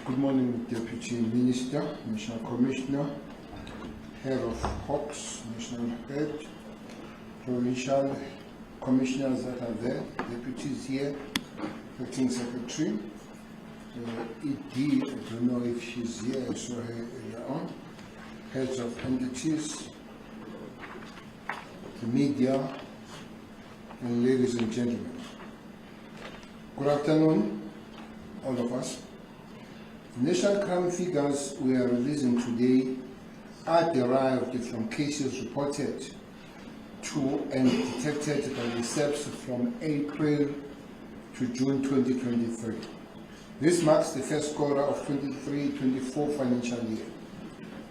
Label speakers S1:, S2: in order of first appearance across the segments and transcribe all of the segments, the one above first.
S1: Good morning, Deputy Minister, National Commissioner, Head of Hawks, National Head, Provincial Commissioners that are there, Deputies here, Acting Secretary, ED, I don't know if she's here, I saw her earlier on, Heads of Entities, the media, and ladies and gentlemen. Good afternoon, all of us. The national crime figures we are releasing today are derived from cases reported to and detected by the SEPs from April to June 2023. This marks the first quarter of 23-24 financial year.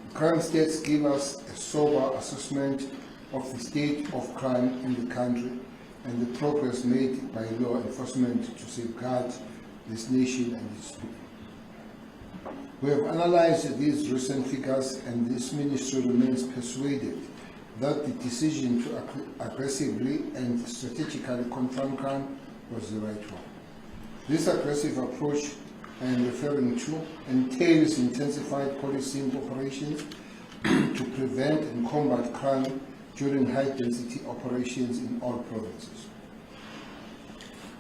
S1: The crime stats give us a sober assessment of the state of crime in the country and the progress made by law enforcement to safeguard this nation and its people. We have analyzed these recent figures, and this ministry remains persuaded that the decision to aggressively and strategically confront crime was the right one. This aggressive approach I am referring to entails intensified policing operations to prevent and combat crime during high-density operations in all provinces.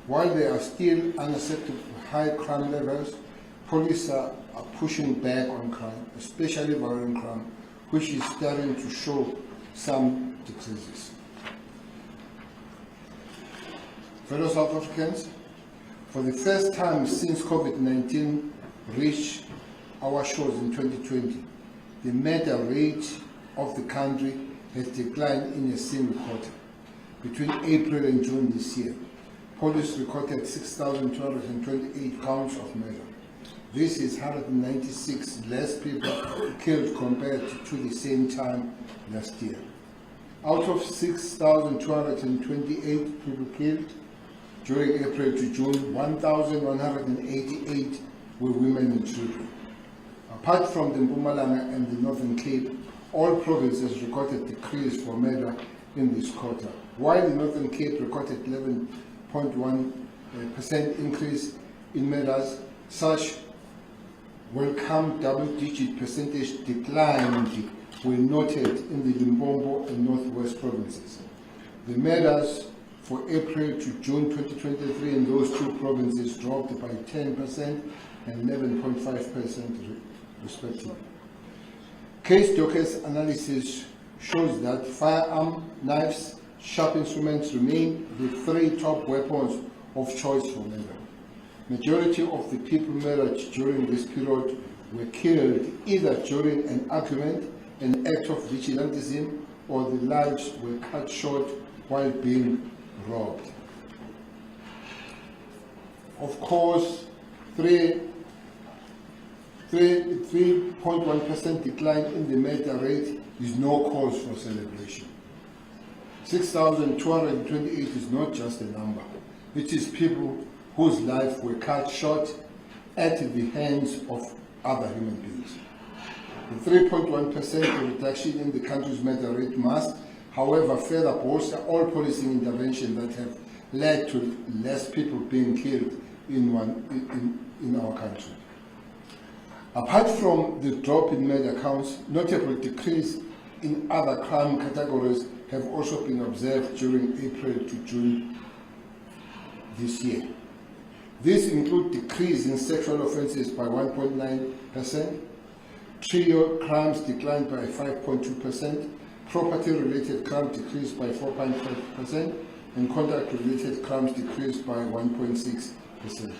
S1: While there are still unacceptable high crime levels, police are pushing back on crime, especially violent crime, which is starting to show some decreases. Fellow South Africans, for the first time since COVID-19 reached our shores in 2020, the murder rate of the country has declined in a single quarter. Between April and June this year, police recorded 6,228 counts of murder. This is 196 less people killed compared to the same time last year. Out of 6,228 people killed during April to June, 1,188 were women and children. Apart from the Mpumalanga and the Northern Cape, all provinces recorded decrease for murder in this quarter. While the Northern Cape recorded 11.1% increase in murders, such welcome double-digit percentage decline were noted in the Limpopo and Northwest provinces. The murders for April to June 2023 in those two provinces dropped by 10% and 11.5% respectively. Case dockets analysis shows that firearm, knives, sharp instruments remain the three top weapons of choice for murder. Majority of the people murdered during this period were killed either during an argument, an act of vigilantism, or the lives were cut short while being robbed. Of course, 3.1% decline in the murder rate is no cause for celebration. 6,228 is not just a number. It is people whose lives were cut short at the hands of other human beings. The 3.1% reduction in the country's murder rate must, however, further bolster all policing interventions that have led to less people being killed in our country. Apart from the drop in murder counts, notable decrease in other crime categories have also been observed during April to June this year. These include decrease in sexual offences by 1.9%, trio crimes declined by 5.2%, property-related crimes decreased by 4.5%, and conduct-related crimes decreased by 1.6%.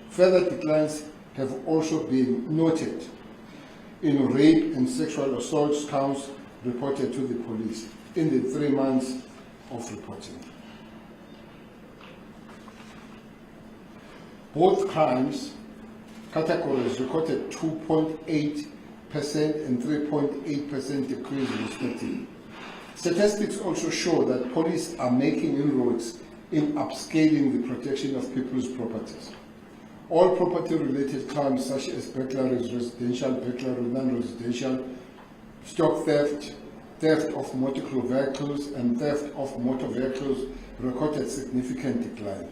S1: Further declines have also been noted in rape and sexual assault counts reported to the police in the 3 months of reporting. Both crimes categories recorded 2.8% and 3.8% decrease respectively. Statistics also show that police are making inroads in upscaling the protection of people's properties. All property-related crimes such as burglaries, residential, burglary, non-residential, stock theft, theft of motor vehicles, and theft of motor vehicles recorded significant decline.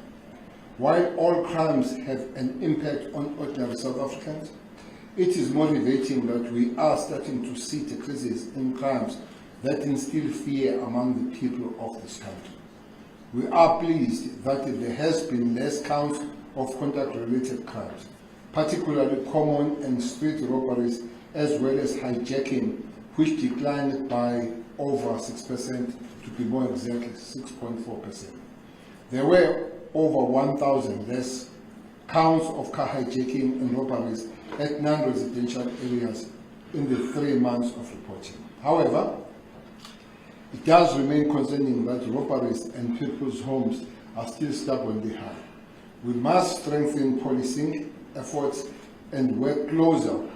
S1: While all crimes have an impact on ordinary South Africans, it is motivating that we are starting to see decreases in crimes that instill fear among the people of this country. We are pleased that there has been less counts of contact-related crimes, particularly common and street robberies, as well as hijacking, which declined by over 6%, to be more exactly 6.4%. There were over 1,000 less counts of car hijacking and robberies at non-residential areas in the 3 months of reporting. However, it does remain concerning that robberies and people's homes are still stubbornly high. We must strengthen policing efforts and work closer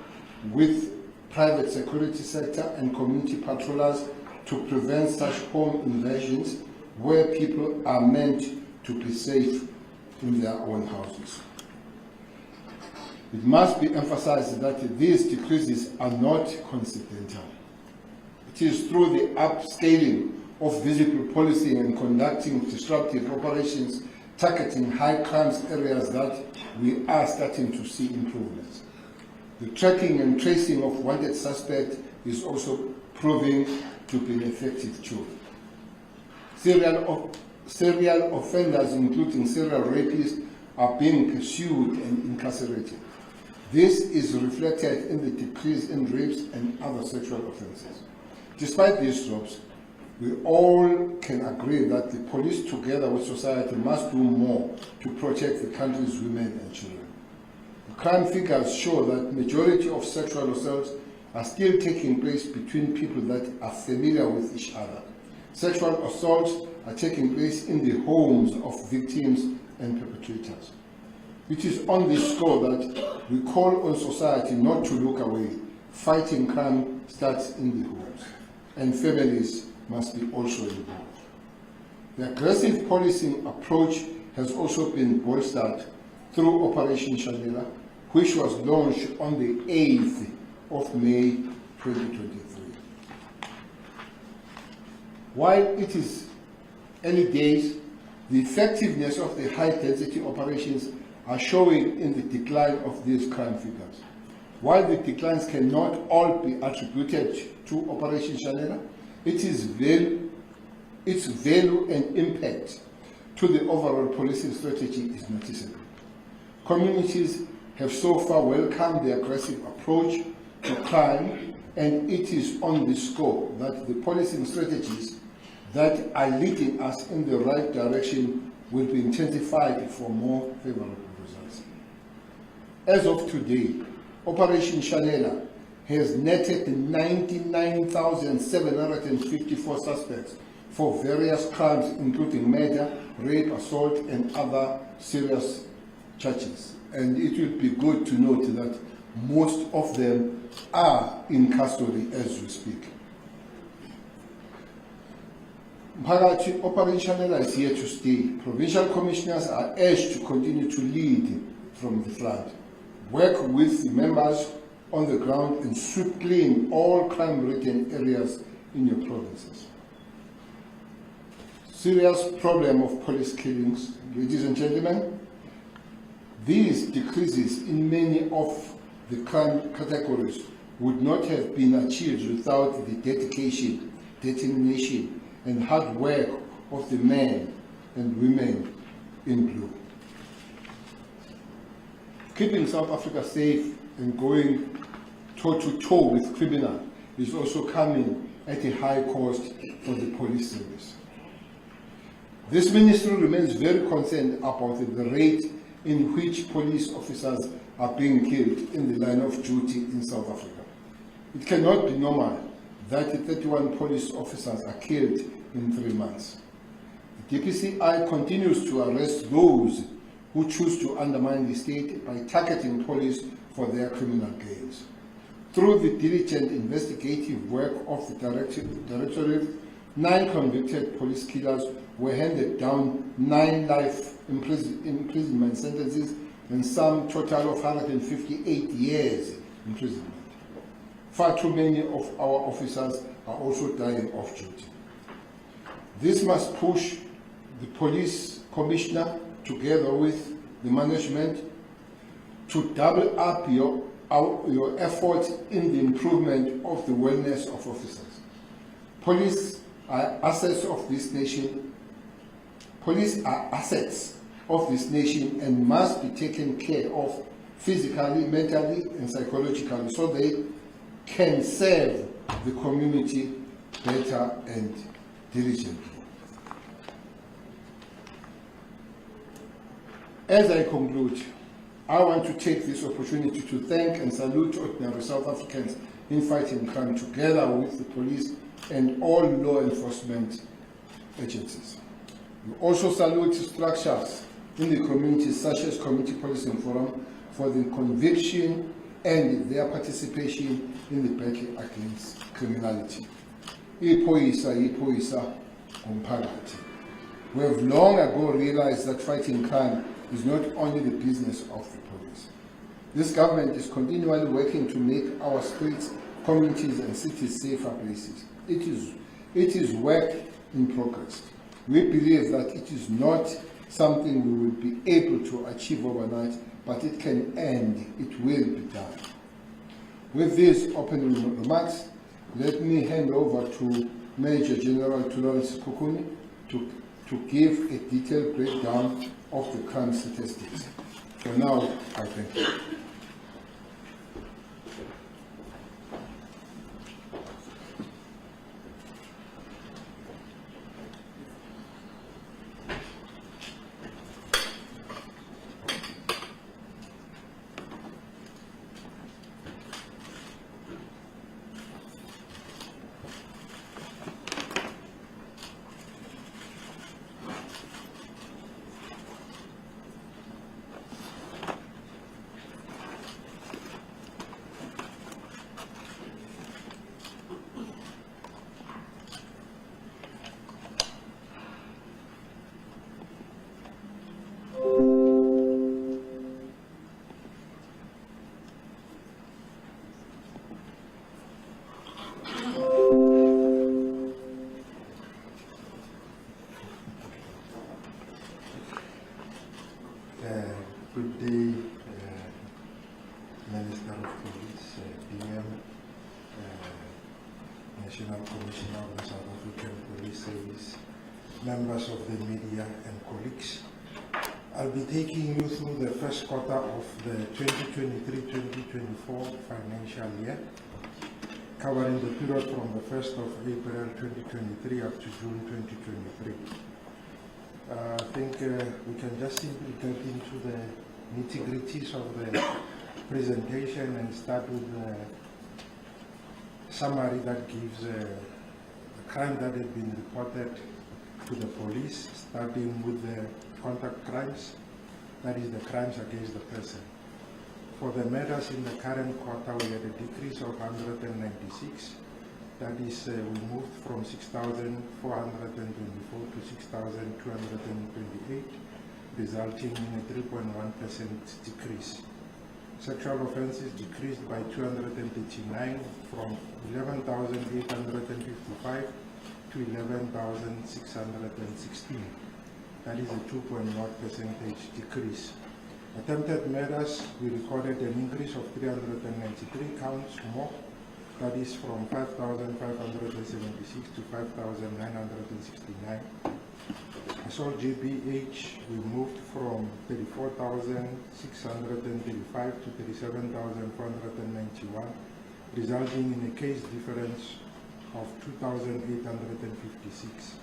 S1: with private security sector and community patrollers to prevent such home invasions where people are meant to be safe in their own houses. It must be emphasized that these decreases are not coincidental. It is through the upscaling of visible policing and conducting disruptive operations targeting high crimes areas that we are starting to see improvements. The tracking and tracing of wanted suspects is also proving to be an effective tool. Serial offenders, including serial rapists, are being pursued and incarcerated. This is reflected in the decrease in rapes and other sexual offences. Despite these drops, we all can agree that the police, together with society, must do more to protect the country's women and children. The crime figures show that the majority of sexual assaults are still taking place between people that are familiar with each other. Sexual assaults are taking place in the homes of victims and perpetrators. It is on this score that we call on society not to look away. Fighting crime starts in the homes, and families must be also involved. The aggressive policing approach has also been bolstered through Operation Shanela, which was launched on the 8th of May 2023. While it is early days, the effectiveness of the high-density operations are showing in the decline of these crime figures. While the declines cannot all be attributed to Operation Shanela, its value and impact to the overall policing strategy is noticeable. Communities have so far welcomed the aggressive approach to crime, and it is on this score that the policing strategies that are leading us in the right direction will be intensified for more favorable results. As of today, Operation Shanela has netted 99,754 suspects for various crimes, including murder, rape, assault, and other serious charges. And it will be good to note that most of them are in custody as we speak. Mphakathi, Operation Shanela is here to stay. Provincial commissioners are urged to continue to lead from the front. Work with the members on the ground and sweep clean all crime-ridden areas in your provinces. Serious problem of police killings, ladies and gentlemen. These decreases in many of the crime categories would not have been achieved without the dedication, determination, and hard work of the men and women in blue. Keeping South Africa safe and going toe-to-toe with criminals is also coming at a high cost for the police service. This ministry remains very concerned about the rate in which police officers are being killed in the line of duty in South Africa. It cannot be normal that 31 police officers are killed in 3 months. The DPCI continues to arrest those who choose to undermine the state by targeting police for their criminal gains. Through the diligent investigative work of the Directorate, 9 convicted police killers were handed down 9 life imprisonment sentences and some total of 158 years imprisonment. Far too many of our officers are also dying off duty. This must push the police commissioner together with the management to double up your effort in the improvement of the wellness of officers. Police are assets of this nation. Police are assets of this nation and must be taken care of physically, mentally, and psychologically so they can serve the community better and diligently. As I conclude, I want to take this opportunity to thank and salute ordinary South Africans in fighting crime together with the police and all law enforcement agencies. We also salute structures in the community such as Community Policing Forum for the conviction and their participation in the battle against criminality. Iphoyisa umphakathi. We have long ago realized that fighting crime is not only the business of the police. This government is continually working to make our streets, communities and cities safer places. It is work in progress. We believe that it is not something we will be able to achieve overnight, but it can and it will be done. With these opening remarks, let me hand over to Major General Lawrence Kukuni to give a detailed breakdown of the crime statistics. For now, I thank you.
S2: Good day, Minister of Police, DM, National Commissioner of the South African Police Service, members of the media and colleagues. I'll be taking you through the first quarter of the 2023-2024 financial year, covering the period from the 1st of April 2023 up to June 2023. I think we can just simply get into the nitty-gritties of the presentation and start with the summary that gives the crime that had been reported to the police, starting with the contact crimes, that is the crimes against the person. For the murders in the current quarter, we had a decrease of 196. That is, we moved from 6,424 to 6,228, resulting in a 3.1% decrease. Sexual offences decreased by 239 from 11,855 to 11,616. That is a 2.1% decrease. Attempted murders, we recorded an increase of 393 counts more. That is from 5,576 to 5,969. Assault GBH, we moved from 34,635 to 37,491, resulting in a case difference of 2,856.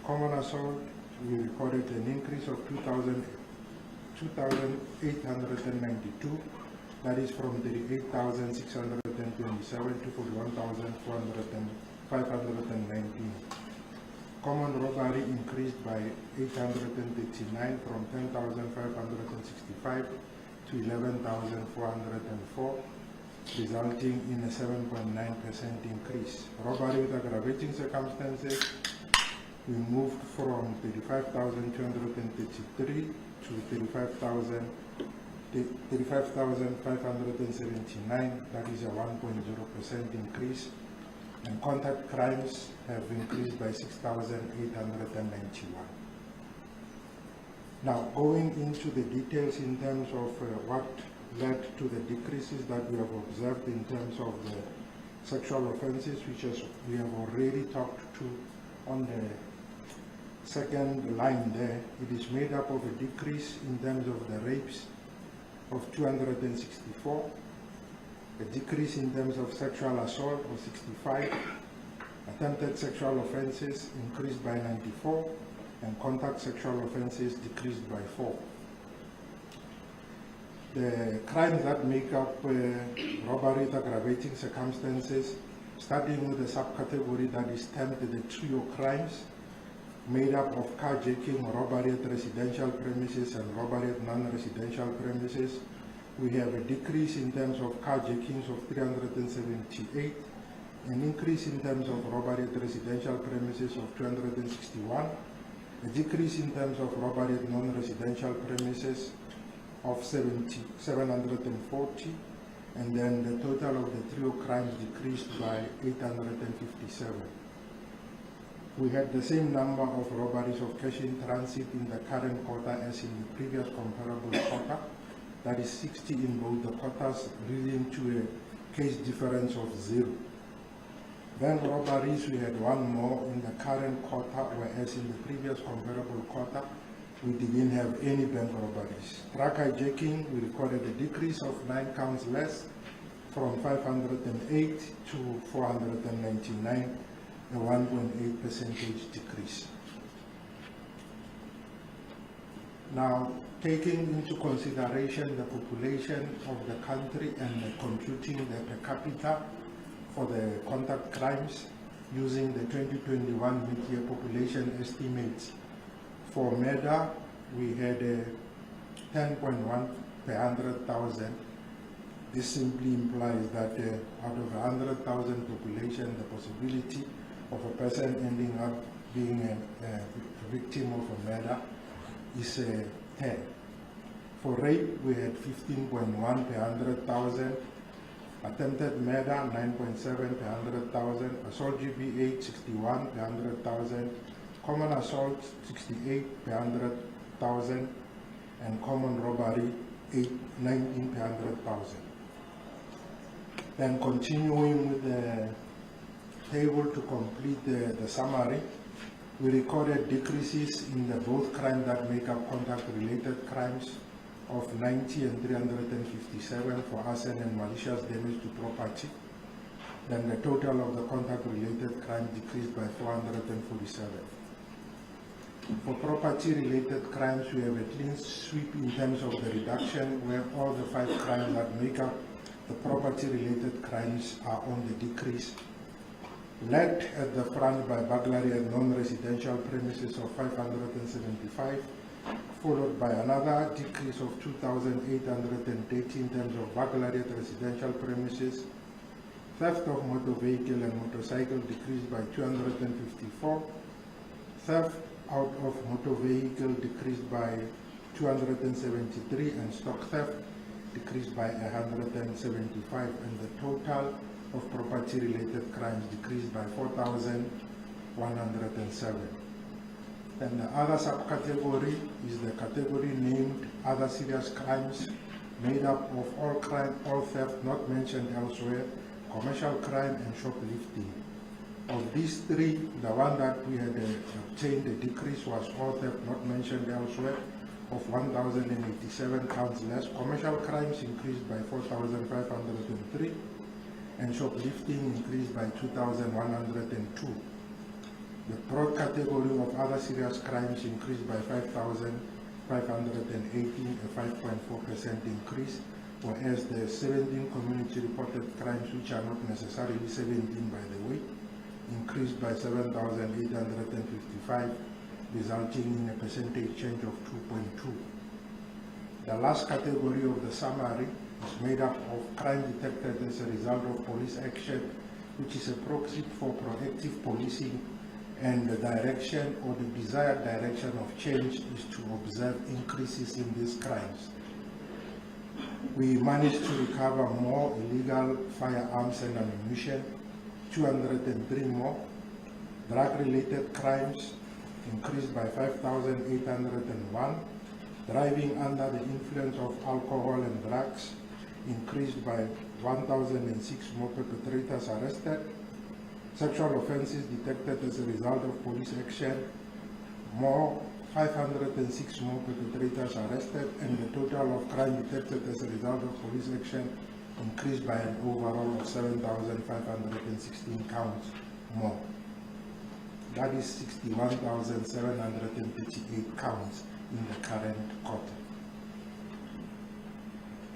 S2: Common assault, we recorded an increase of 2,892. That is from 38,627 to 41,519. Common robbery increased by 839 from 10,565 to 11,404, resulting in a 7.9% increase. Robbery with aggravating circumstances, we moved from 35,233 to 35,579, that is a 1.0% increase, and contact crimes have increased by 6,891. Now, going into the details in terms of what led to the decreases that we have observed in terms of the sexual offences, which as we have already talked to on the second line there. It is made up of a decrease in terms of the rapes of 264, a decrease in terms of sexual assault of 65, attempted sexual offences increased by 94, and contact sexual offences decreased by 4. The crimes that make up robbery with aggravating circumstances, starting with the subcategory that is termed the trio crimes, made up of carjacking, robbery at residential premises, and robbery at non-residential premises. We have a decrease in terms of carjackings of 378, an increase in terms of robbery at residential premises of 261, a decrease in terms of robbery at non-residential premises of 740, and then the total of the trio crimes decreased by 857. We had the same number of robberies of cash in transit in the current quarter as in the previous comparable quarter. That is 60 in both the quarters, leading to a case difference of 0. Bank robberies, we had one more in the current quarter, whereas in the previous comparable quarter, we didn't have any bank robberies. Truck hijacking, we recorded a decrease of 9 counts less, from 508 to 499, a 1.8% decrease. Now, taking into consideration the population of the country and computing the per capita for the contact crimes using the 2021 mid-year population estimates, for murder, we had a 10.1 per 100,000. This simply implies that out of 100,000 population, the possibility of a person ending up being a victim of a murder is 10. For rape, we had 15.1 per 100,000. Attempted murder, 9.7 per 100,000. Assault GBH, 61 per 100,000. Common assault, 68 per 100,000. And common robbery, 19 per 100,000. Then continuing with the table to complete the summary, we recorded decreases in the both crimes that make up contact-related crimes of 90 and 357 for arson and malicious damage to property. Then the total of the contact-related crimes decreased by 447. For property-related crimes, we have a clean sweep in terms of the reduction, where all the 5 crimes that make up the property-related crimes are on the decrease. Led at the front by burglary at non-residential premises of 575, followed by another decrease of 2,830 in terms of burglary at residential premises. Theft of motor vehicle and motorcycle decreased by 254. Theft out of motor vehicle decreased by 273, and stock theft decreased by 175, and the total of property-related crimes decreased by 4,107. And the other subcategory is the category named Other Serious Crimes, made up of all crime, all theft not mentioned elsewhere, commercial crime, and shoplifting. Of these 3, the one that we had obtained a decrease was all theft not mentioned elsewhere, of 1,087 counts less. Commercial crimes increased by 4,503, and shoplifting increased by 2,102. The broad category of other serious crimes increased by 5,518, a 5.4% increase, whereas the 17 community reported crimes, which are not necessarily 17 by the way, increased by 7,855, resulting in a percentage change of 2.2. The last category of the summary is made up of crime detected as a result of police action, which is a proxy for proactive policing, and the direction or the desired direction of change is to observe increases in these crimes. We managed to recover more illegal firearms and ammunition, 203 more. Drug-related crimes increased by 5,801. Driving under the influence of alcohol and drugs increased by 1,006 more perpetrators arrested. Sexual offences detected as a result of police action, 506 more perpetrators arrested, and the total of crime detected as a result of police action increased by an overall of 7,516 counts more. That is 61,738 counts in the current quarter.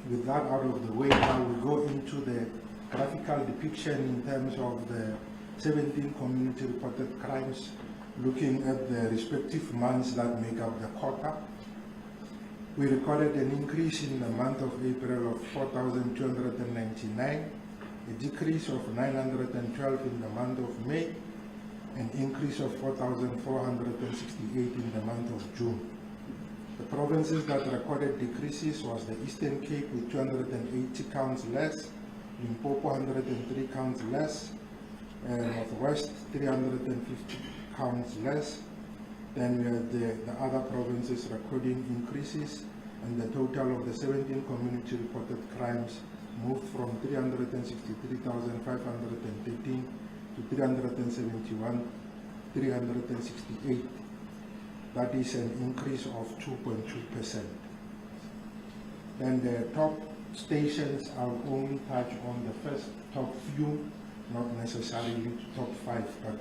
S2: With that out of the way, now we go into the graphical depiction in terms of the 17 community reported crimes, looking at the respective months that make up the quarter. We recorded an increase in the month of April of 4,299, a decrease of 912 in the month of May, an increase of 4,468 in the month of June. The provinces that recorded decreases was the Eastern Cape with 280 counts less, Limpopo 103 counts less, Northwest 350 counts less. Then we had the other provinces recording increases, and the total of the 17 community reported crimes moved from 363,513 to 368. That is an increase of 2.2%. Then the top stations, I'll only touch on the first top few, not necessarily top 5, but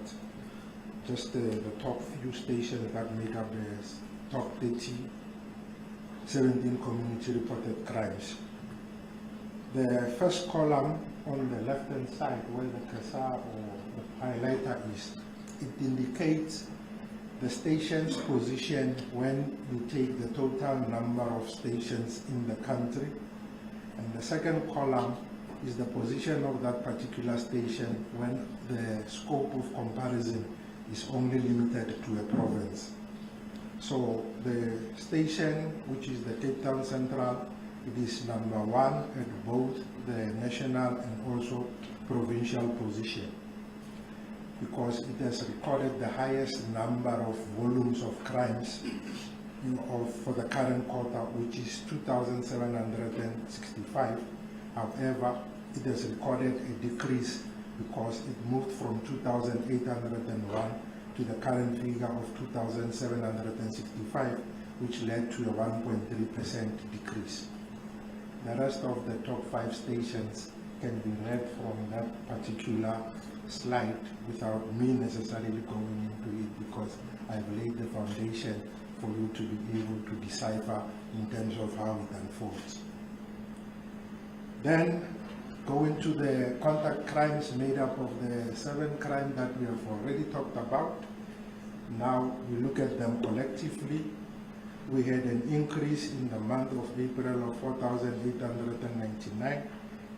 S2: just the top few stations that make up the top 17 community reported crimes. The first column on the left hand side, where the cursor or the highlighter is, it indicates the station's position when you take the total number of stations in the country, and the second column is the position of that particular station when the scope of comparison is only limited to a province. So the station, which is the Cape Town Central, it is number 1 at both the national and also provincial position, because it has recorded the highest number of volumes of crimes for the current quarter, which is 2,765. However, it has recorded a decrease because it moved from 2,801 to the current figure of 2,765, which led to a 1.3% decrease. The rest of the top 5 stations can be read from that particular slide without me necessarily going into it, because I've laid the foundation for you to be able to decipher in terms of how it unfolds. Then going to the contact crimes made up of the 7 crimes that we have already talked about. Now we look at them collectively. We had an increase in the month of April of 4,899,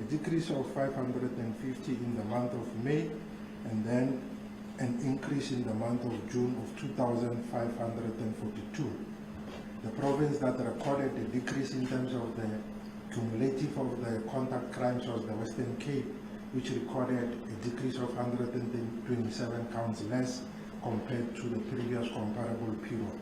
S2: a decrease of 550 in the month of May, and then an increase in the month of June of 2,542. The province that recorded a decrease in terms of the cumulative of the contact crimes was the Western Cape, which recorded a decrease of 127 counts less compared to the previous comparable period.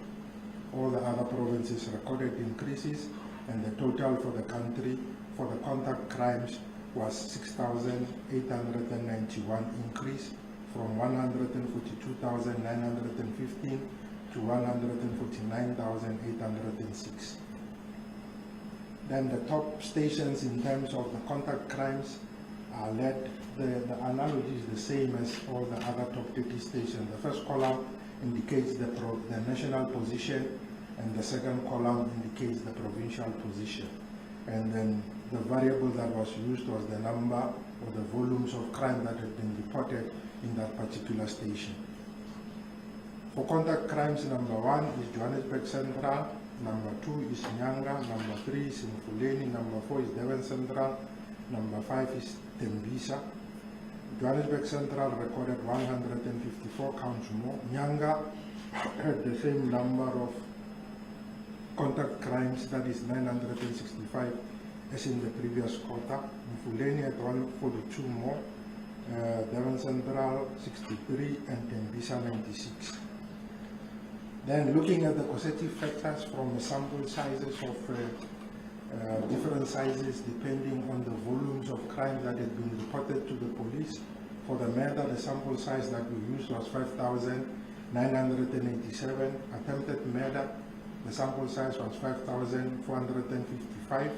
S2: All the other provinces recorded increases, and the total for the country for the contact crimes was 6,891 increase from 142,915 to 149,806. Then the top stations in terms of the contact crimes are led, the analogy is the same as all the other top 30 stations. The first column indicates the national position, and the second column indicates the provincial position. And then the variable that was used was the number or the volumes of crime that had been reported in that particular station. For contact crimes, number 1 is Johannesburg Central, number 2 is Nyanga, number 3 is Mfuleni, number 4 is Durban Central, number 5 is Tembisa. Johannesburg Central recorded 154 counts more. Nyanga had the same number of contact crimes, that is 965, as in the previous quarter. Mfuleni had 142 more, Durban Central 63, and Tembisa 96. Then looking at the causative factors from the sample sizes of different sizes depending on the volumes of crime that had been reported to the police. For the murder, the sample size that we used was 5,987. Attempted murder, the sample size was 5,455.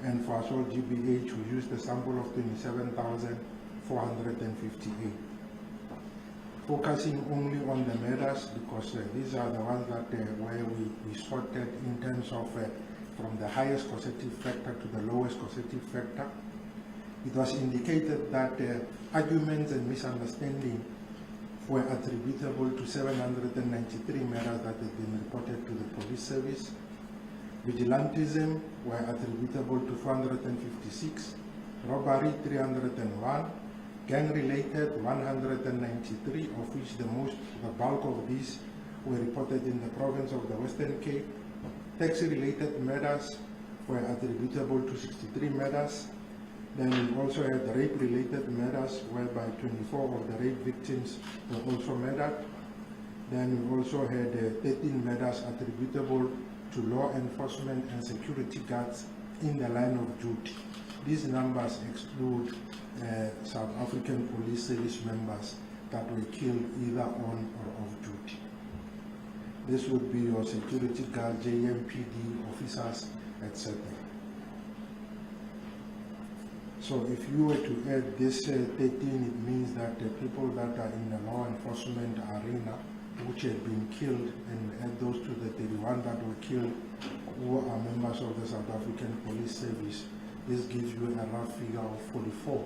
S2: And for assault GBH, we used a sample of 27,458. Focusing only on the murders because these are the ones that where we sorted in terms of from the highest causative factor to the lowest causative factor. It was indicated that arguments and misunderstanding were attributable to 793 murders that had been reported to the police service. Vigilantism were attributable to 456, robbery 301, gang-related 193, of which the bulk of these were reported in the province of the Western Cape. Taxi-related murders were attributable to 63 murders. Then we also had rape-related murders, whereby 24 of the rape victims were also murdered. Then we also had 13 murders attributable to law enforcement and security guards in the line of duty. These numbers exclude South African Police Service members that were killed either on or off duty. This would be your security guard, JMPD officers, etc. So if you were to add this 13, it means that the people that are in the law enforcement arena, which had been killed, and add those to the 31 that were killed, who are members of the South African Police Service, this gives you a rough figure of 44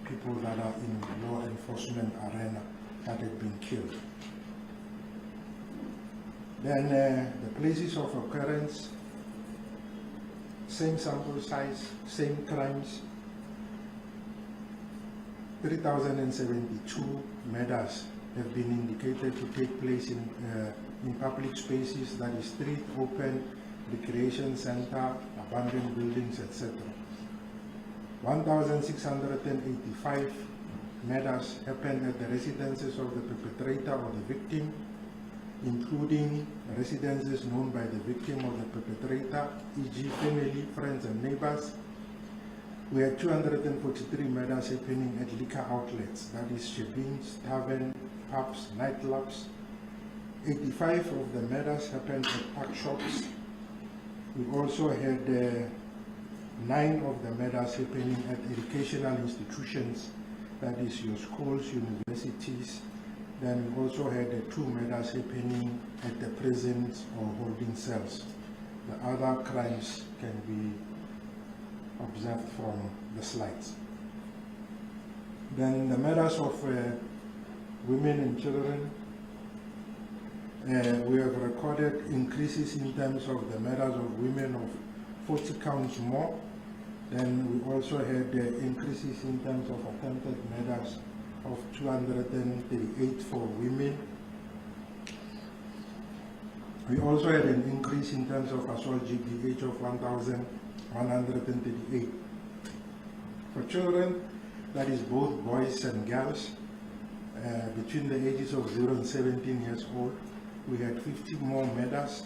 S2: people that are in the law enforcement arena that had been killed. Then the places of occurrence, same sample size, same crimes, 3,072 murders have been indicated to take place in public spaces, that is street, open, recreation center, abandoned buildings, etc. 1,685 murders happened at the residences of the perpetrator or the victim, including residences known by the victim or the perpetrator, e.g. family, friends and neighbors. We had 243 murders happening at liquor outlets, that is shebeens, tavern, pubs, nightclubs. 85 of the murders happened at park shops. We also had 9 of the murders happening at educational institutions, that is your schools, universities. Then we also had 2 murders happening at the prisons or holding cells. The other crimes can be observed from the slides. Then the murders of women and children, we have recorded increases in terms of the murders of women of 40 counts more. Then we also had increases in terms of attempted murders of 238 for women. We also had an increase in terms of assault GBH of 1,138. For children, that is both boys and girls, between the ages of 0 and 17 years old, we had 50 more murders,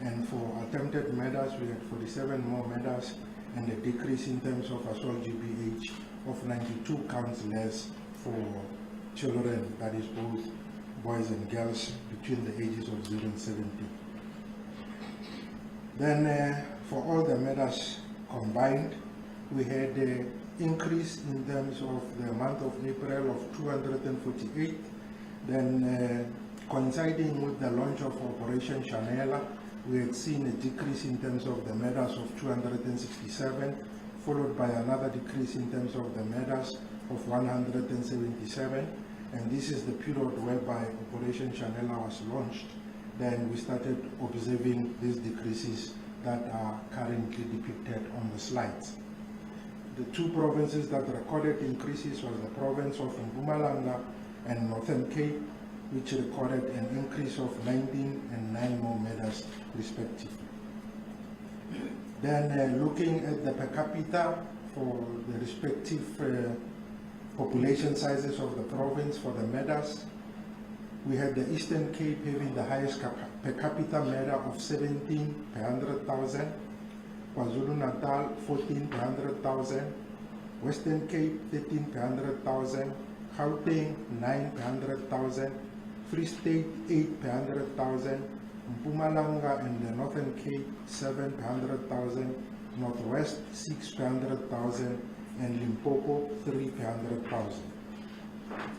S2: and for attempted murders, we had 47 more murders, and a decrease in terms of assault GBH of 92 counts less for children, that is both boys and girls between the ages of 0 and 17. Then for all the murders combined, we had an increase in terms of the month of April of 248. Then coinciding with the launch of Operation Shanela, we had seen a decrease in terms of the murders of 267, followed by another decrease in terms of the murders of 177. And this is the period whereby Operation Shanela was launched. Then we started observing these decreases that are currently depicted on the slides. The 2 provinces that recorded increases was the province of Mpumalanga and Northern Cape, which recorded an increase of 19 and 9 more murders respectively. Then looking at the per capita for the respective population sizes of the province for the murders, we had the Eastern Cape having the highest per capita murder of 17 per 100,000. KwaZulu-Natal 14 per 100,000, Western Cape 13 per 100,000, Gauteng 9 per 100,000, Free State 8 per 100,000, Mpumalanga and the Northern Cape 7 per 100,000, Northwest 6 per 100,000, and Limpopo 3 per 100,000.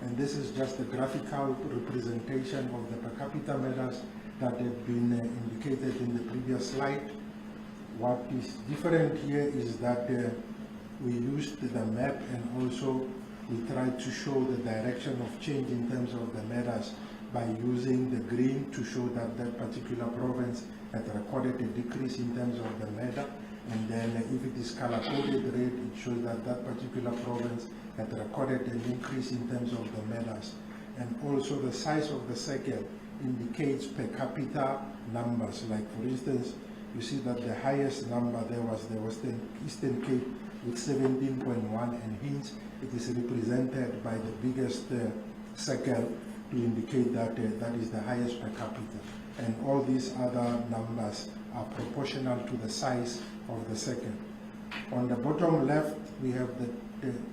S2: And this is just a graphical representation of the per capita matters that have been indicated in the previous slide. What is different here is that we used the map, and also we tried to show the direction of change in terms of the matters by using the green to show that that particular province had recorded a decrease in terms of the matter, and then if it is color-coded red, it shows that that particular province had recorded an increase in terms of the matters. And also the size of the circle indicates per capita numbers. Like for instance, you see that the highest number there was the Eastern Cape with 17.1, and hence it is represented by the biggest circle to indicate that that is the highest per capita. And all these other numbers are proportional to the size of the circle. On the bottom left, we have the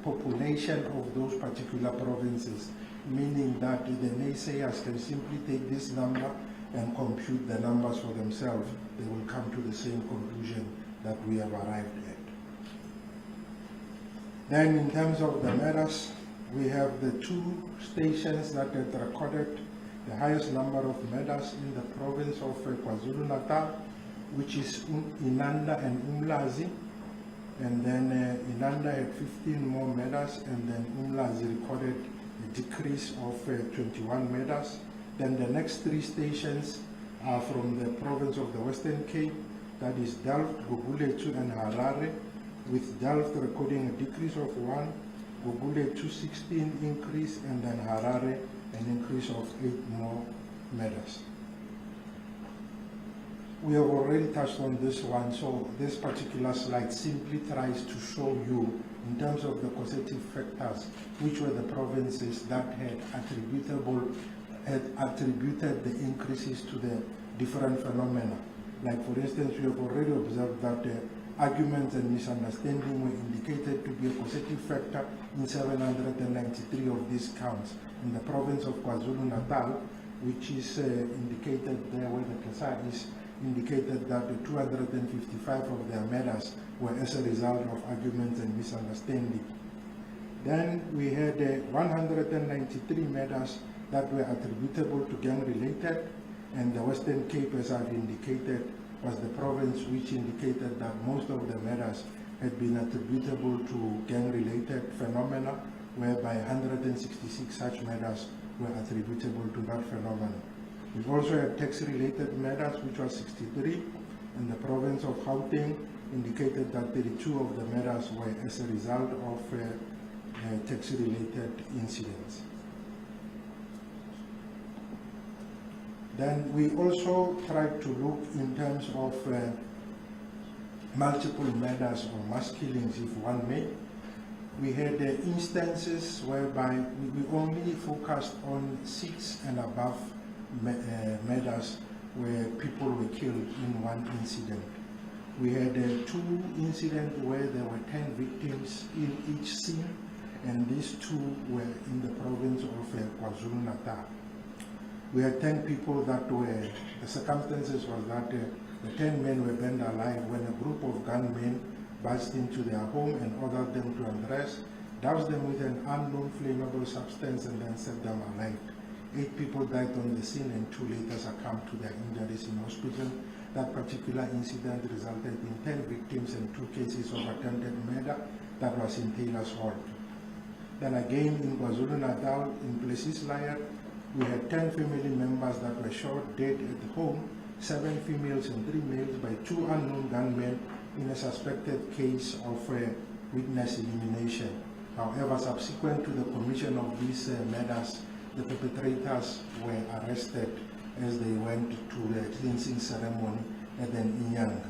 S2: population of those particular provinces, meaning that the naysayers can simply take this number and compute the numbers for themselves. They will come to the same conclusion that we have arrived at. Then in terms of the matters, we have the two stations that had recorded the highest number of matters in the province of KwaZulu-Natal, which is Inanda and Umlazi. And then Inanda had 15 more matters, and then Umlazi recorded a decrease of 21 matters. Then the next three stations are from the province of the Western Cape, that is Delft, Gugulethu and Harare, with Delft recording a decrease of 1, Gugulethu 16 increase, and then Harare an increase of 8 more matters. We have already touched on this one, so this particular slide simply tries to show you, in terms of the causative factors, which were the provinces that had attributed the increases to the different phenomena. Like for instance, we have already observed that arguments and misunderstanding were indicated to be a causative factor in 793 of these counts. In the province of KwaZulu-Natal, which is indicated there where the Kasa is, indicated that 255 of their matters were as a result of arguments and misunderstanding. Then we had 193 matters that were attributable to gang-related, and the Western Cape, as I've indicated, was the province which indicated that most of the matters had been attributable to gang-related phenomena, whereby 166 such matters were attributable to that phenomenon. We also had tax-related matters, which was 63, and the province of Gauteng indicated that 32 of the matters were as a result of tax-related incidents. Then we also tried to look in terms of multiple murders or mass killings, if one may. We had instances whereby we only focused on 6 and above murders where people were killed in one incident. We had 2 incidents where there were 10 victims in each scene, and these 2 were in the province of KwaZulu-Natal. We had 10 people that were, the circumstances was that the 10 men were burned alive when a group of gunmen burst into their home and ordered them to undress, doused them with an unknown flammable substance, and then set them alight. 8 people died on the scene, and 2 later succumbed to their injuries in hospital. That particular incident resulted in 10 victims and 2 cases of attempted murder that was in Taylor's Halt. Then again in KwaZulu-Natal, in Plessis Layer, we had 10 family members that were shot dead at home, 7 females and 3 males, by 2 unknown gunmen in a suspected case of witness elimination. However, subsequent to the commission of these murders, the perpetrators were arrested as they went to the cleansing ceremony at an Inyanga.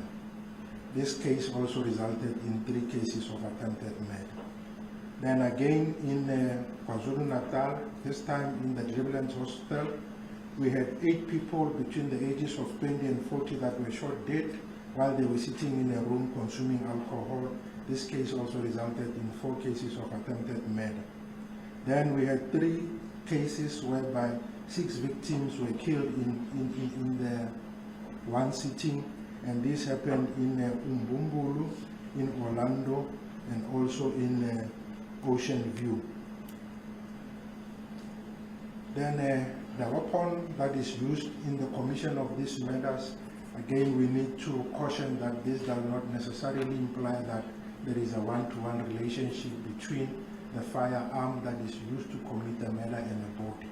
S2: This case also resulted in 3 cases of attempted murder. Then again in KwaZulu-Natal, this time in the Deliverance Hospital, we had 8 people between the ages of 20 and 40 that were shot dead. while they were sitting in a room consuming alcohol. This case also resulted in 4 cases of attempted murder. Then we had 3 cases whereby 6 victims were killed in the one sitting, and this happened in Umbumbulu, in Orlando, and also in Ocean View. Then the weapon that is used in the commission of these murders, again we need to caution that this does not necessarily imply that there is a one-to-one relationship between the firearm that is used to commit a murder and a body.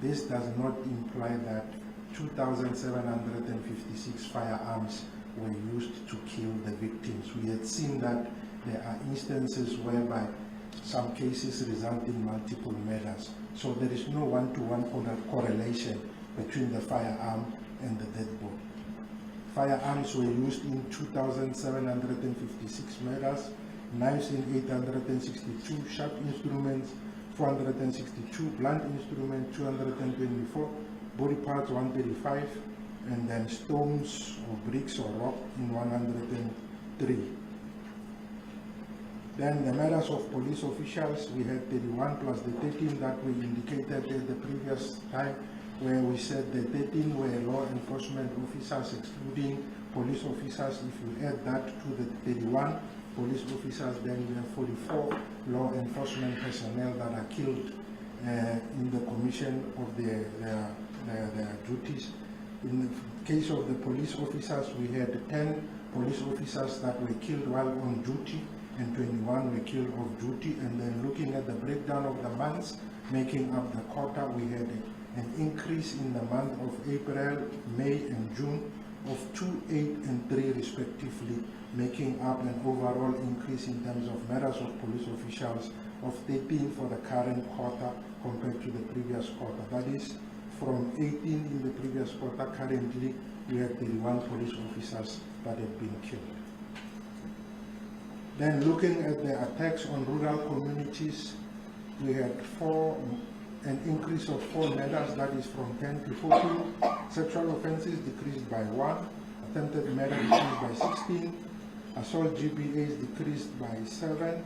S2: This does not imply that 2,756 firearms were used to kill the victims. We had seen that there are instances whereby some cases result in multiple murders. So there is no one-to-one correlation between the firearm and the dead body. Firearms were used in 2,756 murders, knives in 862, sharp instruments 462, blunt instruments 224, body parts 135, and then stones or bricks or rock in 103. Then the murders of police officials, we had 31 plus the 13 that we indicated at the previous time, where we said the 13 were law enforcement officers, excluding police officers. If you add that to the 31 police officers, then we have 44 law enforcement personnel that are killed in the commission of their duties. In the case of the police officers, we had 10 police officers that were killed while on duty, and 21 were killed off duty. And then looking at the breakdown of the months making up the quarter, we had an increase in the month of April, May, and June of 2, 8, and 3 respectively, making up an overall increase in terms of murders of police officials of 13 for the current quarter compared to the previous quarter. That is, from 18 in the previous quarter, currently we have 31 police officers that have been killed. Then looking at the attacks on rural communities, we had an increase of 4 murders, that is from 10 to 14. Sexual offenses decreased by 1, attempted murder decreased by 16, assault GBAs decreased by 7,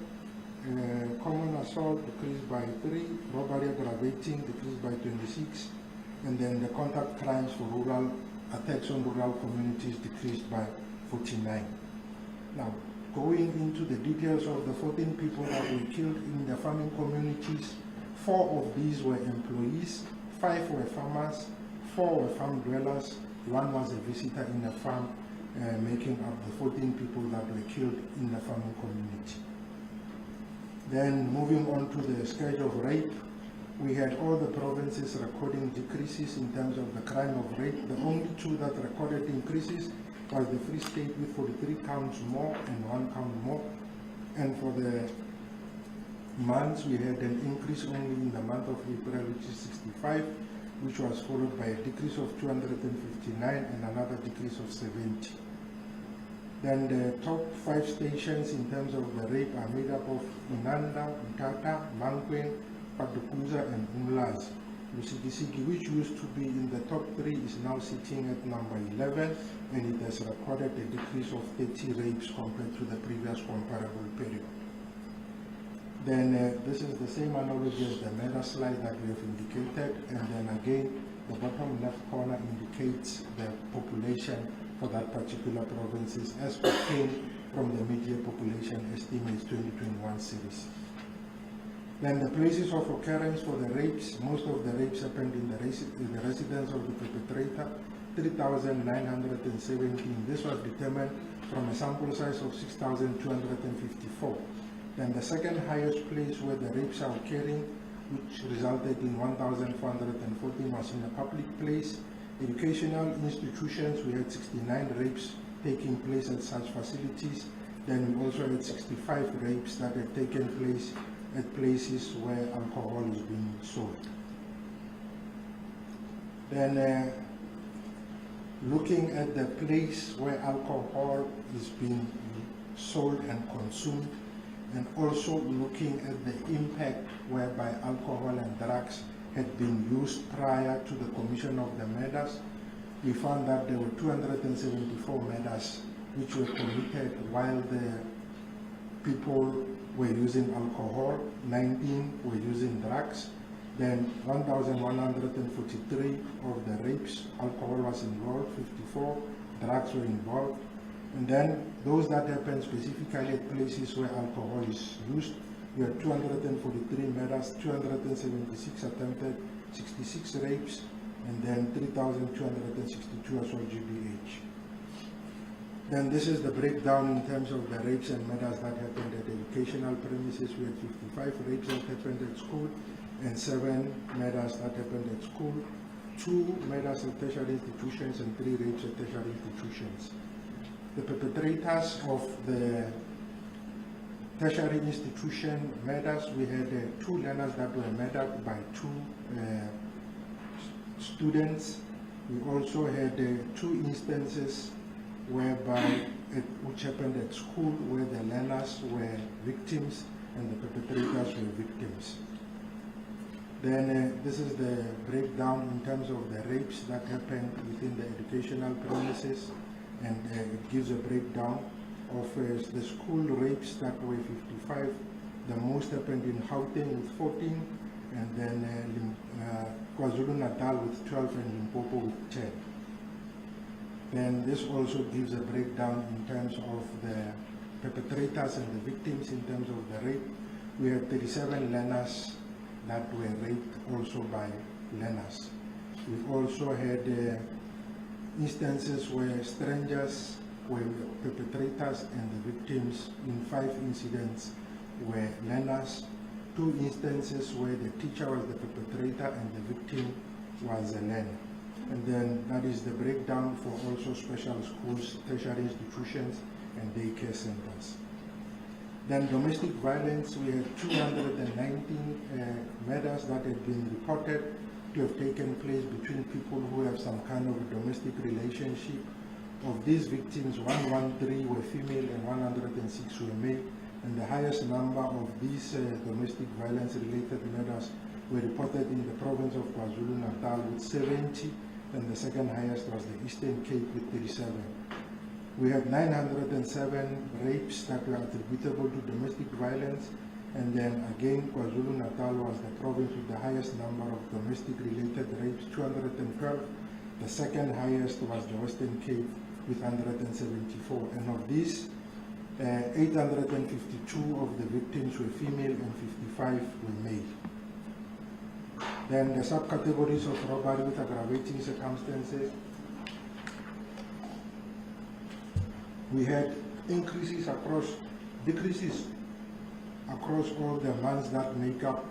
S2: common assault decreased by 3, robbery aggravating decreased by 26, and then the contact crimes for rural attacks on rural communities decreased by 49. Now, going into the details of the 14 people that were killed in the farming communities, 4 of these were employees, 5 were farmers, 4 were farm dwellers, 1 was a visitor in the farm, making up the 14 people that were killed in the farming community. Then moving on to the scourge of rape, we had all the provinces recording decreases in terms of the crime of rape. The only 2 that recorded increases was the Free State with 43 counts more and 1 count more. And for the months, we had an increase only in the month of April, which is 65, which was followed by a decrease of 259 and another decrease of 70. Then the top 5 stations in terms of the rape are made up of Inanda, Mtata, Mangwen, Padukuza, and Umlazi. Lusikisiki, which used to be in the top 3, is now sitting at number 11, and it has recorded a decrease of 30 rapes compared to the previous comparable period. Then this is the same analogy as the murder slide that we have indicated, and then again the bottom left corner indicates the population for that particular provinces as obtained from the media population estimates 2021 series. Then the places of occurrence for the rapes, most of the rapes happened in the residence of the perpetrator, 3,917. This was determined from a sample size of 6,254. Then the second highest place where the rapes are occurring, which resulted in 1,414, was in a public place. Educational institutions, we had 69 rapes taking place at such facilities. Then we also had 65 rapes that had taken place at places where alcohol is being sold. Then looking at the place where alcohol is being sold and consumed, and also looking at the impact whereby alcohol and drugs had been used prior to the commission of the murders, we found that there were 274 murders which were committed while the people were using alcohol, 19 were using drugs. Then 1,143 of the rapes, alcohol was involved, 54 drugs were involved. And then those that happened specifically at places where alcohol is used, we had 243 murders, 276 attempted, 66 rapes, and then 3,262 assault GBH. Then this is the breakdown in terms of the rapes and murders that happened at educational premises. We had 55 rapes that happened at school, and 7 murders that happened at school, 2 murders at tertiary institutions, and 3 rapes at tertiary institutions. The perpetrators of the tertiary institution murders, we had 2 learners that were murdered by 2 students. We also had 2 instances whereby which happened at school where the learners were victims and the perpetrators were victims. Then this is the breakdown in terms of the rapes that happened within the educational premises, and it gives a breakdown of the school rapes that were 55. The most happened in Gauteng with 14, and then KwaZulu-Natal with 12, and Limpopo with 10. Then this also gives a breakdown in terms of the perpetrators and the victims in terms of the rape. We had 37 learners that were raped also by learners. We also had instances where strangers were perpetrators and the victims. In 5 incidents were learners, 2 instances where the teacher was the perpetrator and the victim was a learner. And then that is the breakdown for also special schools, tertiary institutions, and daycare centers. Then domestic violence, we had 219 murders that had been reported to have taken place between people who have some kind of a domestic relationship. Of these victims, 113 were female and 106 were male. And the highest number of these domestic violence related murders were reported in the province of KwaZulu-Natal with 70, and the second highest was the Eastern Cape with 37. We had 907 rapes that were attributable to domestic violence, and then again KwaZulu-Natal was the province with the highest number of domestic related rapes, 212. The second highest was the Western Cape with 174, and of these 852 of the victims were female and 55 were male. Then the subcategories of robbery with aggravating circumstances, we had decreases across all the months that make up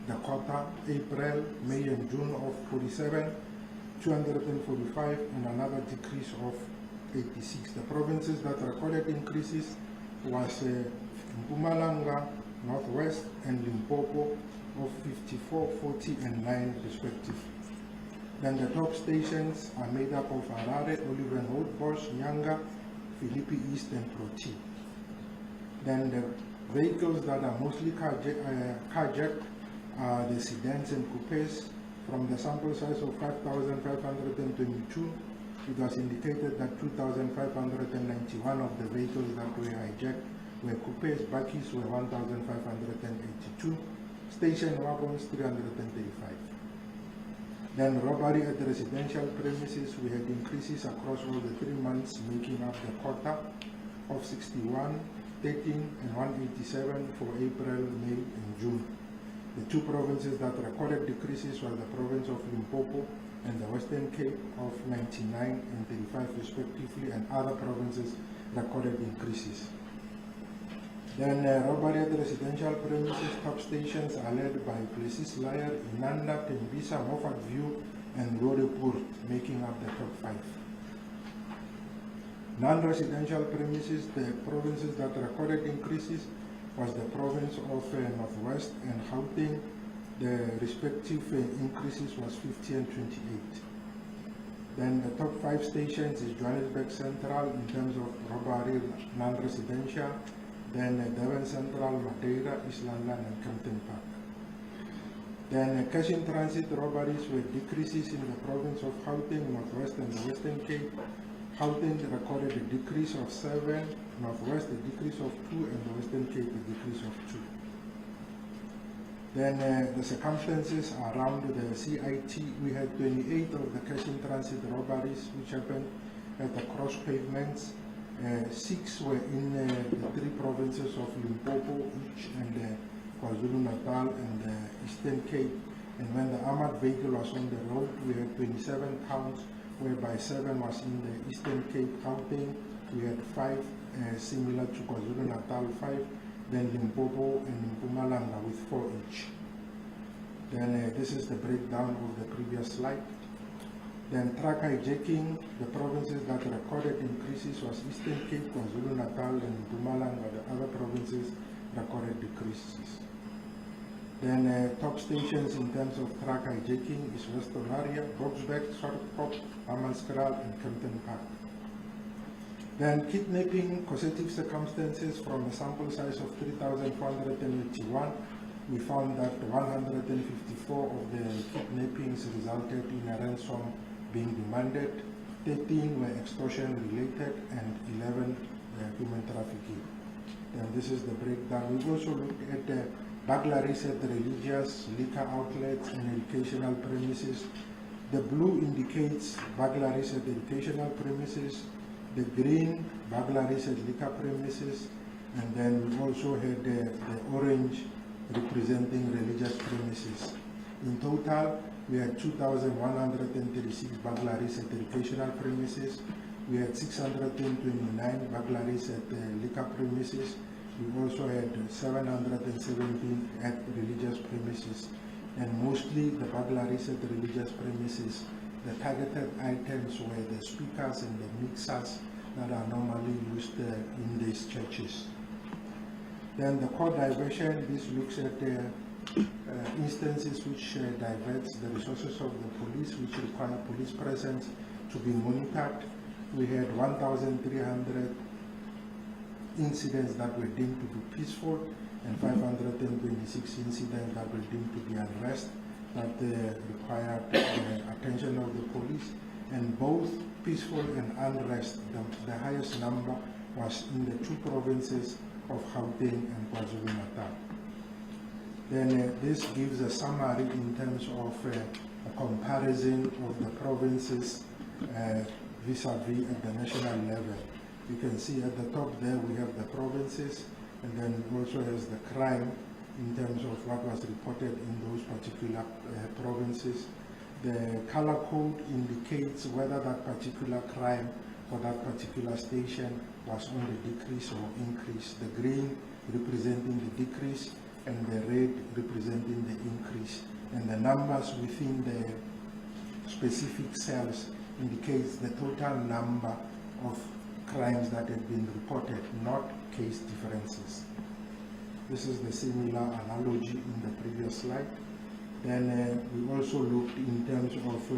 S2: the quarter, April, May and June of 47, 245, and another decrease of 86. The provinces that recorded increases was Mpumalanga, Northwest, and Limpopo of 54, 40, and 9 respectively. Then the top stations are made up of Harare, Olivenhout, Nyanga, Philippi East, and Proti. Then the vehicles that are mostly carjacked are the sedans and coupes. From the sample size of 5,522, it was indicated that 2,591 of the vehicles that were hijacked were coupes, bakkies were 1,582, station wagons 335. Then robbery at the residential premises, we had increases across all the 3 months making up the quarter of 61, 13, and 187 for April, May, and June. The 2 provinces that recorded decreases were the province of Limpopo and the Western Cape of 99 and 35 respectively, and other provinces recorded increases. Then robbery at the residential premises, top stations are led by Plessis Liar, Inanda, Tembisa, Moffat View, and Rodeport, making up the top 5. Non-residential premises, the provinces that recorded increases was the province of Northwest and Gauteng. The respective increases was 50 and 28. Then the top 5 stations is Johannesburg Central in terms of robbery, non-residential, then Durban Central, Madeira, East London, and Kempton Park. Then cash in transit robberies were decreases in the province of Gauteng, Northwest, and the Western Cape. Gauteng recorded a decrease of 7, Northwest a decrease of 2, and the Western Cape a decrease of 2. Then the circumstances around the CIT, we had 28 of the cash in transit robberies which happened at the cross pavements. 6 were in the 3 provinces of Limpopo each, and KwaZulu-Natal and the Eastern Cape. And when the armored vehicle was on the road, we had 27 counts, whereby 7 was in the Eastern Cape, Gauteng. We had 5 similar to KwaZulu-Natal, 5. Then Limpopo and Mpumalanga with 4 each. Then this is the breakdown of the previous slide. Then truck hijacking, the provinces that recorded increases was Eastern Cape, KwaZulu-Natal and Mpumalanga. The other provinces recorded decreases. Then top stations in terms of truck hijacking is West Olaria, Boksburg, Swartkop, Hammanskraal and Kempton Park. Then kidnapping, causative circumstances from a sample size of 3,481, we found that 154 of the kidnappings resulted in a ransom being demanded, 13 were extortion related, and 11 human trafficking. Then this is the breakdown. We also looked at burglaries at the religious, liquor outlets and educational premises. The blue indicates burglaries at educational premises, the green burglaries at liquor premises, and then we also had the orange representing religious premises. In total, we had 2,136 burglaries at educational premises. We had 629 burglaries at liquor premises. We also had 717 at religious premises. And mostly the burglaries at the religious premises, the targeted items were the speakers and the mixers that are normally used in these churches. Then the core diversion, this looks at instances which diverts the resources of the police, which require police presence to be monitored. We had 1,300 incidents that were deemed to be peaceful and 526 incidents that were deemed to be unrest that required attention of the police. And both peaceful and unrest, the highest number was in the 2 provinces of Gauteng and KwaZulu-Natal. Then this gives a summary in terms of a comparison of the provinces vis-a-vis at the national level. You can see at the top there we have the provinces, and then also has the crime in terms of what was reported in those particular provinces. The color code indicates whether that particular crime for that particular station was on the decrease or increase. The green representing the decrease and the red representing the increase. And the numbers within the specific cells indicates the total number of crimes that have been reported, not case differences. This is the similar analogy in the previous slide. Then we also looked in terms of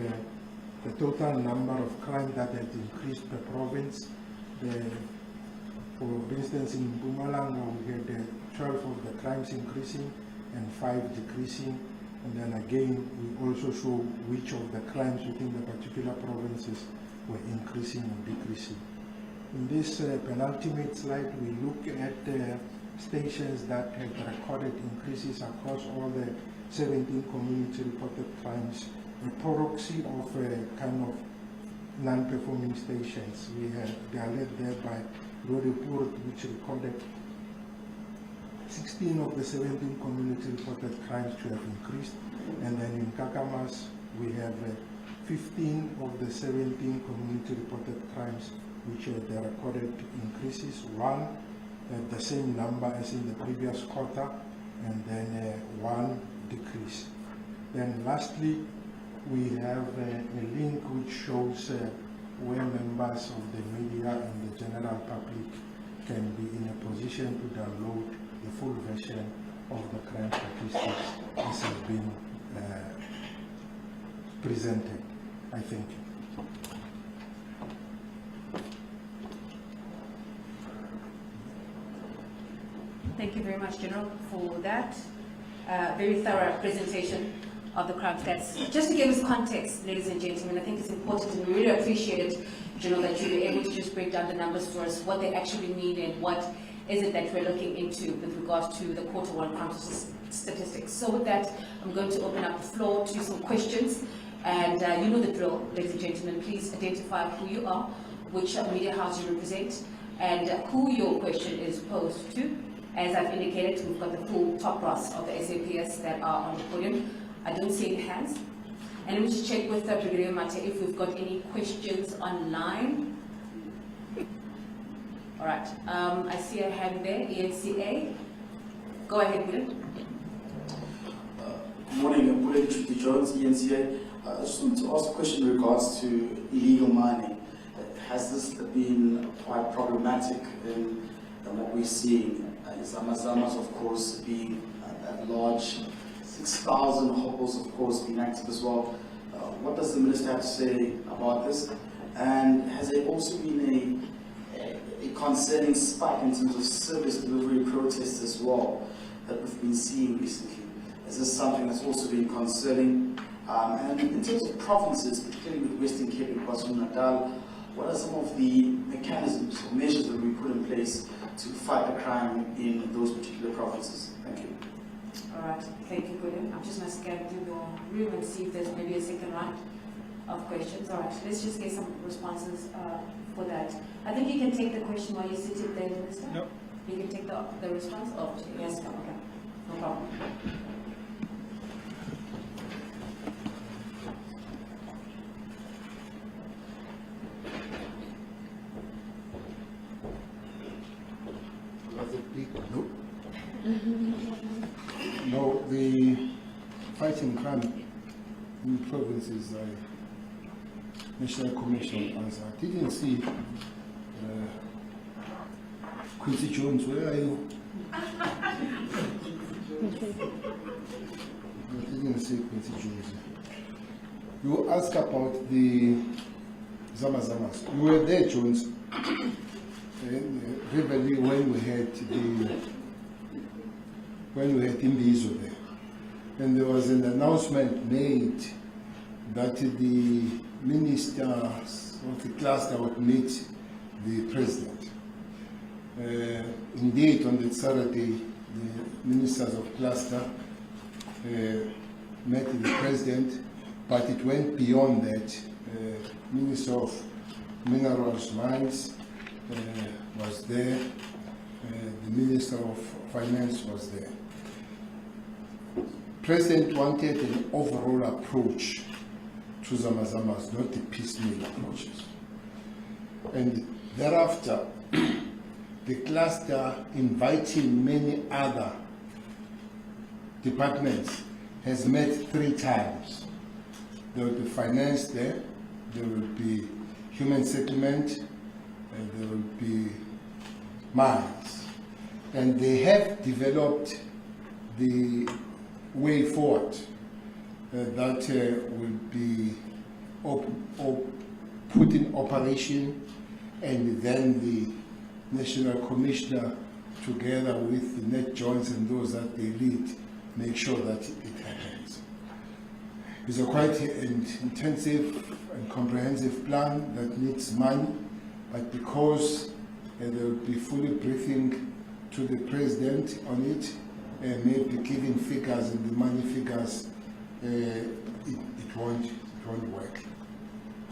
S2: the total number of crimes that has increased per province. For instance, in Mpumalanga, we had 12 of the crimes increasing and 5 decreasing. And then again, we also show which of the crimes within the particular provinces were increasing or decreasing. In this penultimate slide, we look at stations that have recorded increases across all the 17 community reported crimes, a proxy of kind of non-performing stations. They are led there by Robbery, which recorded 16 of the 17 community reported crimes to have increased. And then in Kakamas, we have 15 of the 17 community reported crimes which they recorded increases, 1 at the same number as in the previous quarter, and then 1 decrease. Then lastly, we have a link which shows where members of the media and the general public can be in a position to download the full version of the crime statistics as has been presented. I thank you.
S3: Thank you very much, General, for that very thorough presentation. of the crime stats. Just to give us context, ladies and gentlemen, I think it's important and we really appreciate it, that you were able to just break down the numbers for us, what they actually mean and what is it that we're looking into with regards to the quarter one crime statistics. So with that, I'm going to open up the floor to some questions. And you know the drill, ladies and gentlemen. Please identify who you are, which media house you represent, and who your question is posed to. As I've indicated, we've got the full top brass of the SAPS that are on the podium. I don't see any hands. And let me just check with Brigadier Mate if we've got any questions online. All right, I see a hand there, ENCA. Go ahead, William.
S4: Good morning, I'm William Jones, ENCA. I just want to ask a question in regards to illegal mining. Has this been quite problematic in what we're seeing? Zamazamas, of course, being at large, 6,000 hoppers, of course, being active as well. What does the Minister have to say about this? And has there also been a concerning spike in terms of service delivery protests as well that we've been seeing recently? Is this something that's also been concerning? And in terms of provinces, particularly with Western Cape and KwaZulu-Natal, what are some of the mechanisms or measures that we put in place to fight the crime in those particular provinces? Thank you.
S3: All right, thank you, William. I'm just going to scan through the room and see if there's maybe a second round of questions. All right, let's just get some responses for that. I think you can take the question while you're sitting there, Minister.
S5: Yep.
S3: You can take the response. Oh, yes, okay, no problem.
S1: No, the fighting crime in provinces, National Commission answer. I didn't see Quincy Jones, where are you? I didn't see Quincy Jones. You asked about the Zamazamas. You were there, Jones, Robbery, when we had Imbizo there. And there was an announcement made that the ministers of the cluster would meet the president. Indeed, on that Saturday, the ministers of cluster met the president, but it went beyond that. Minister of Minerals Mines was there, the Minister of Finance was there. President wanted an overall approach to Zamazamas, not the piecemeal approaches. And thereafter, the cluster, inviting many other departments, has met 3 times. There will be finance there will be human settlement, and there will be mines. And they have developed the way forward that will be put in operation, and then the National Commissioner, together with the net joints and those that they lead, make sure that it happens. It's a quite intensive and comprehensive plan that needs money, but because there will be fully briefing to the President on it, maybe giving figures and the money figures, it won't work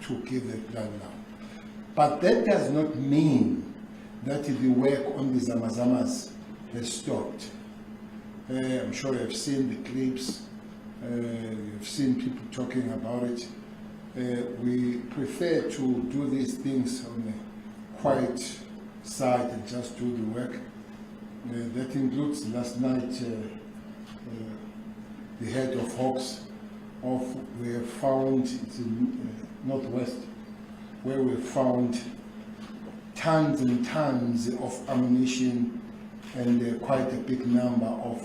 S1: to give the plan now. But that does not mean that the work on the Zamazamas has stopped. I'm sure you've seen the clips, you've seen people talking about it. We prefer to do these things on a quiet side and just do the work. That includes last night the head of Hawks we have found, it's in Northwest, where we found tons and tons of ammunition and quite a big number of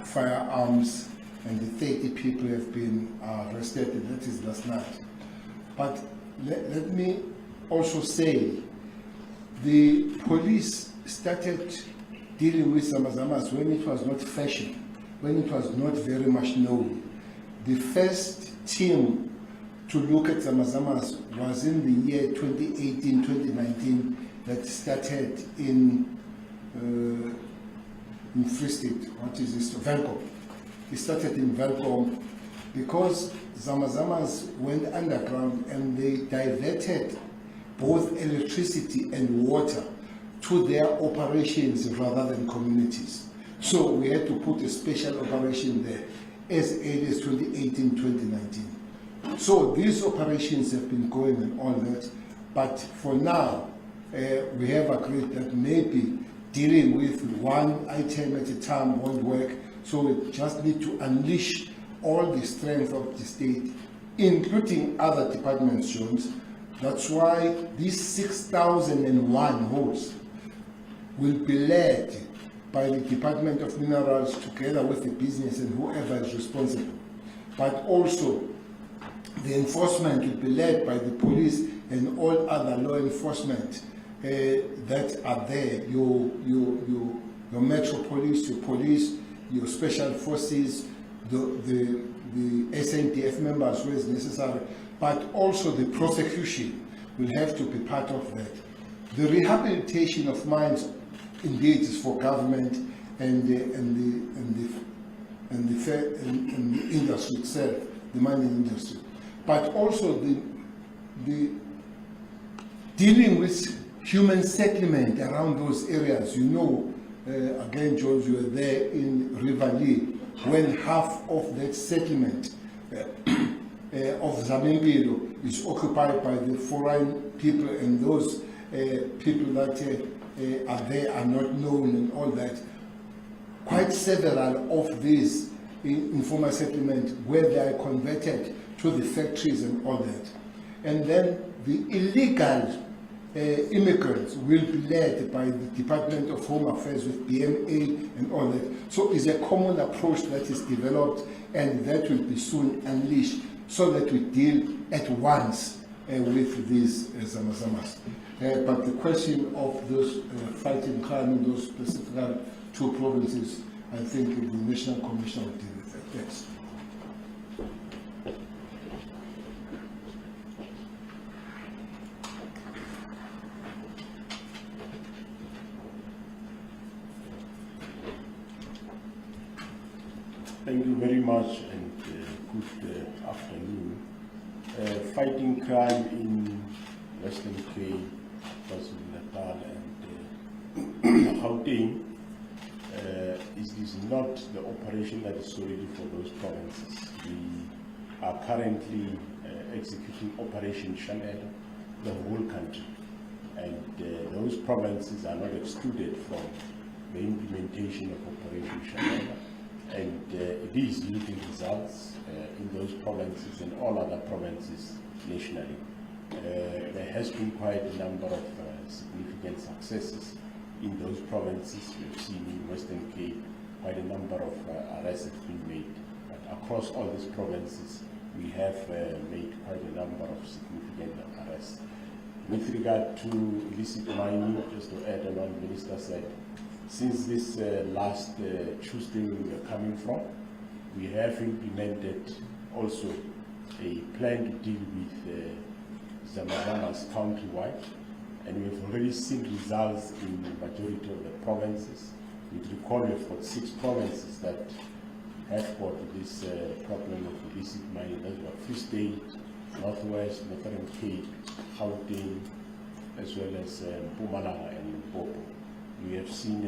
S1: firearms, and the 30 people have been arrested, and that is last night. But let me also say, the police started dealing with Zamazamas when it was not fashion, when it was not very much known. the first team to look at Zamazamas was in the year 2018-2019 that started in Free State. What is this? Velcom. It started in Velcom because Zamazamas went underground and they diverted both electricity and water to their operations rather than communities. So we had to put a special operation there as early as 2018-2019. So these operations have been going and all that, but for now, we have agreed that maybe dealing with one item at a time won't work, so we just need to unleash all the strength of the state, including other departments, Jones. That's why these 6,001 holes will be led by the Department of Minerals together with the business and whoever is responsible. But also, the enforcement will be led by the police and all other law enforcement that are there. Your Metro Police, your police, your special forces, the SNDF members who is necessary, but also the prosecution will have to be part of that. The rehabilitation of mines indeed is for government and the industry itself, the mining industry. But also the dealing with human settlement around those areas. You know, again, George, you were there in Rivali when half of that settlement of Zamimpilo is occupied by the foreign people, and those people that are there are not known and all that. Quite several of these informal settlements where they are converted to the factories and all that. And then the illegal immigrants will be led by the Department of Home Affairs with BMA and all that. So it's a common approach that is developed, and that will be soon unleashed so that we deal at once with these Zamazamas. But the question of those fighting crime in those specific two provinces, I think the National Commission will deal with that. Yes.
S5: Thank you very much, and good afternoon. Fighting crime in Western Cape, KwaZulu-Natal, and Gauteng is not the operation that is solely for those provinces. We are currently executing Operation Shanela, the whole country, and those provinces are not excluded from the implementation of Operation Shanela. And it is yielding results in those provinces and all other provinces nationally. There has been quite a number of significant successes in those provinces. We've seen in Western Cape quite a number of arrests have been made. But across all these provinces, we have made quite a number of significant arrests. With regard to illicit mining, just to add on what the Minister said, since this last Tuesday we were coming from, we have implemented also a plan to deal with Zamazamas countrywide, and we've already seen results in the majority of the provinces. We recall we've got 6 provinces that have got this problem of illicit mining. That's what Free State, Northwest, Northern Cape, Gauteng, as well as Mpumalanga and Limpopo. We have seen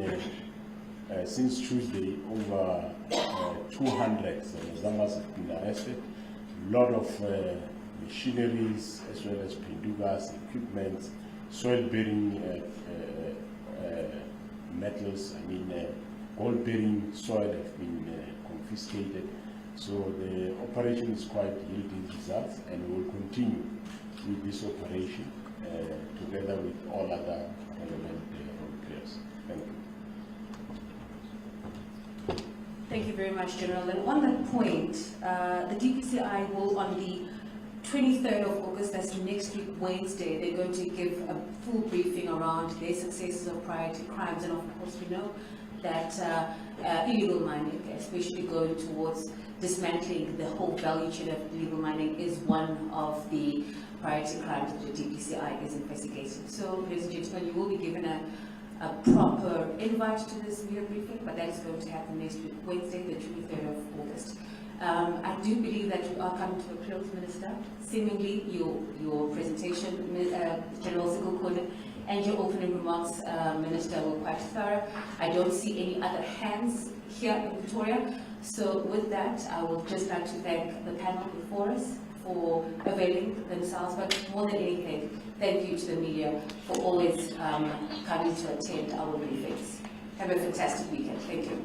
S5: since Tuesday over 200 Zamazamas have been arrested. A lot of machineries as well as pendugas, equipment, soil-bearing metals, gold-bearing soil have been confiscated. So the operation is quite yielding results, and we will continue with this operation together with all other relevant players. Thank you.
S3: Thank you very much, General. And on that point, the DPCI will, on the 23rd of August, that's next week, Wednesday, they're going to give a full briefing around their successes of priority crimes. And of course, we know that illegal mining, especially going towards dismantling the whole value chain of illegal mining, is one of the priority crimes that the DPCI is investigating. So, ladies and gentlemen, you will be given a proper invite to this media briefing, but that is going to happen next week, Wednesday, the 23rd of August. I do believe that we are coming to a close, Minister. Seemingly, your presentation, General Sikukune, and your opening remarks, Minister, were quite thorough. I don't see any other hands here in Victoria. So with that, I would just like to thank the panel before us for availing themselves, but more than anything, thank you to the media for always coming to attend our briefings. Have a fantastic weekend. Thank you.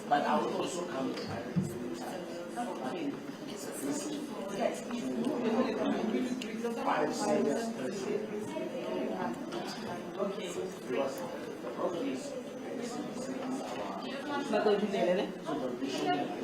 S4: But I will also come to five serious persons. Because the problem is supervision.